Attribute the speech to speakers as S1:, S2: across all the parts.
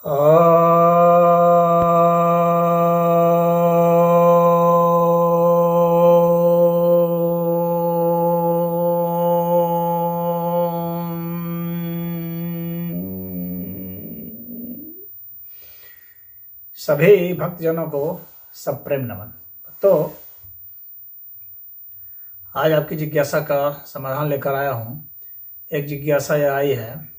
S1: सभी भक्तजनों को सब प्रेम नमन। तो आज आपकी जिज्ञासा का समाधान लेकर आया हूं। एक जिज्ञासा यह आई है,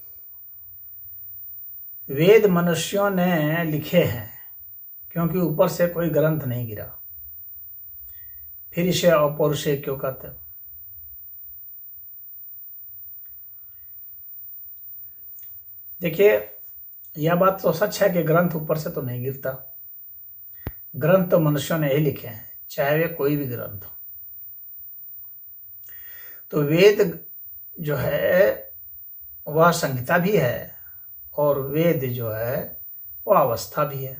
S1: वेद मनुष्यों ने लिखे हैं क्योंकि ऊपर से कोई ग्रंथ नहीं गिरा, फिर इसे अपौरुषेय क्यों कहते हैं? देखिए, यह बात तो सच है कि ग्रंथ ऊपर से तो नहीं गिरता। ग्रंथ तो मनुष्यों ने ही लिखे हैं, चाहे वे कोई भी ग्रंथ हो। तो वेद जो है वह संहिता भी है और वेद जो है वह अवस्था भी है।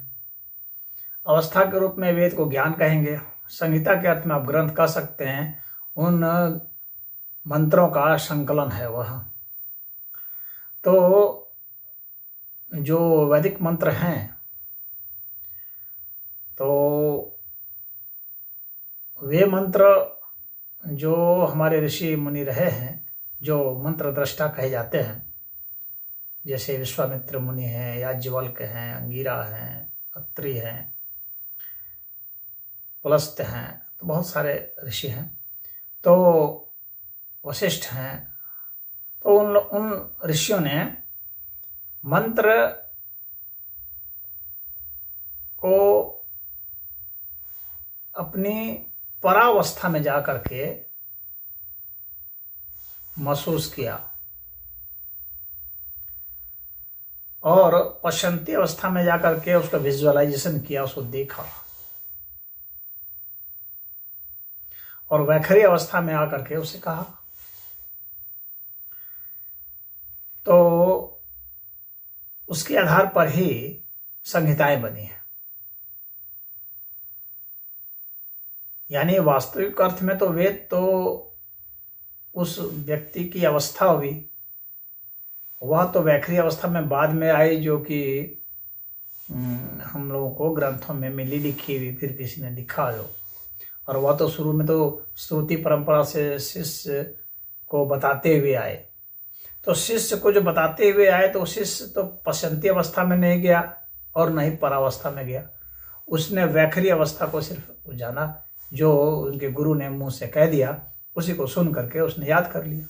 S1: अवस्था के रूप में वेद को ज्ञान कहेंगे, संहिता के अर्थ में आप ग्रंथ कह सकते हैं। उन मंत्रों का संकलन है वह। तो जो वैदिक मंत्र हैं, तो वे मंत्र जो हमारे ऋषि मुनि रहे हैं, जो मंत्र दृष्टा कहे जाते हैं, जैसे विश्वामित्र मुनि हैं, याज्ञवल्क्य हैं, अंगिरा हैं, अत्रि हैं, पुलस्त हैं, तो बहुत सारे ऋषि हैं। तो वशिष्ठ हैं। तो उन ऋषियों ने मंत्र को अपनी परावस्था में जाकर के महसूस किया और पश्चंती अवस्था में जाकर के उसका विजुअलाइजेशन किया, उसको देखा, और वैखरी अवस्था में आकर के उसे कहा। तो उसके आधार पर ही संहिताएं बनी हैं। यानी वास्तविक अर्थ में तो वेद तो उस व्यक्ति की अवस्था हुई, वह तो वैखरी अवस्था में बाद में आई, जो कि हम लोगों को ग्रंथों में मिली लिखी हुई, फिर किसी ने लिखा जो, और वह तो शुरू में तो श्रुति परंपरा से शिष्य को बताते हुए आए। तो शिष्य को जो बताते हुए आए, तो शिष्य तो पश्चंती अवस्था में नहीं गया और न ही परावस्था में गया। उसने वैखरी अवस्था को सिर्फ जाना, जो उनके गुरु ने मुंह से कह दिया, उसी को सुन करके उसने याद कर लिया।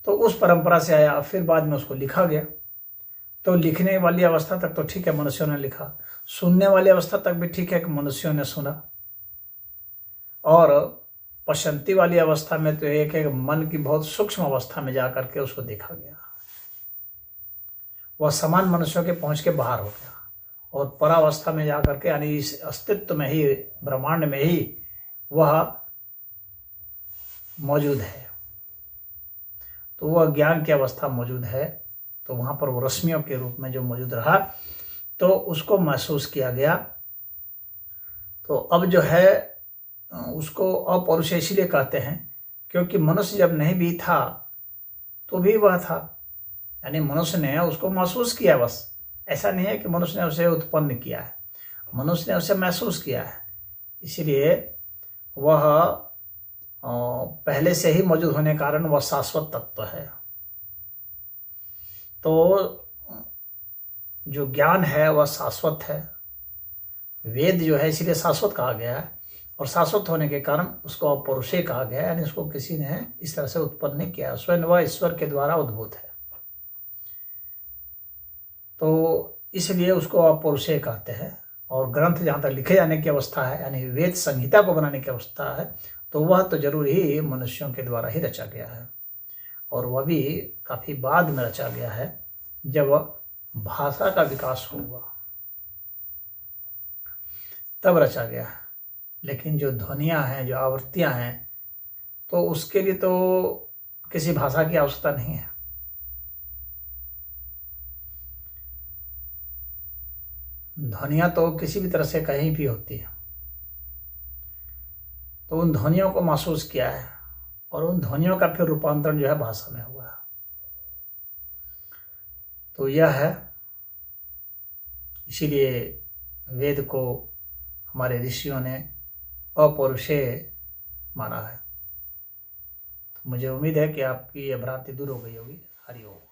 S1: तो उस परंपरा से आया, फिर बाद में उसको लिखा गया। तो लिखने वाली अवस्था तक तो ठीक है, मनुष्यों ने लिखा। सुनने वाली अवस्था तक भी ठीक है कि मनुष्यों ने सुना। और पश्चंती वाली अवस्था में तो एक मन की बहुत सूक्ष्म अवस्था में जाकर के उसको देखा गया। वह समान मनुष्यों के पहुंच के बाहर हो गया, और परावस्था में जाकर के, यानी इस अस्तित्व में ही, ब्रह्मांड में ही वह मौजूद है। तो वह ज्ञान की अवस्था मौजूद है। तो वहां पर वो रश्मियों के रूप में जो मौजूद रहा, तो उसको महसूस किया गया। तो अब जो है उसको अपौरुषेय इसलिए कहते हैं क्योंकि मनुष्य जब नहीं भी था तो भी वह था। यानी मनुष्य ने उसको महसूस किया, बस। ऐसा नहीं है कि मनुष्य ने उसे उत्पन्न किया है, मनुष्य ने उसे महसूस किया है। इसलिए वह पहले से ही मौजूद होने के कारण वह शाश्वत तत्व है। तो जो ज्ञान है वह शाश्वत है। वेद जो है इसलिए शाश्वत कहा गया है, और शाश्वत होने के कारण उसको अपौरुषेय कहा गया है। यानी उसको किसी ने इस तरह से उत्पन्न नहीं किया, स्वयं वह ईश्वर के द्वारा उद्भूत है। तो इसलिए उसको अपौरुषेय कहते हैं। और ग्रंथ जहाँ तक लिखे जाने की अवस्था है, यानी वेद संहिता को बनाने की अवस्था है, तो वह तो जरूर ही मनुष्यों के द्वारा ही रचा गया है। और वह भी काफी बाद में रचा गया है, जब भाषा का विकास हुआ तब रचा गया है। लेकिन जो ध्वनियाँ हैं, जो आवृत्तियाँ हैं, तो उसके लिए तो किसी भाषा की आवश्यकता नहीं है। ध्वनियाँ तो किसी भी तरह से कहीं भी होती है। तो उन ध्वनियों को महसूस किया है, और उन ध्वनियों का फिर रूपांतरण जो है भाषा में हुआ है। तो यह है इसीलिए वेद को हमारे ऋषियों ने अपौरुषेय माना है। तो मुझे उम्मीद है कि आपकी यह भ्रांति दूर हो गई होगी। हरि ओम।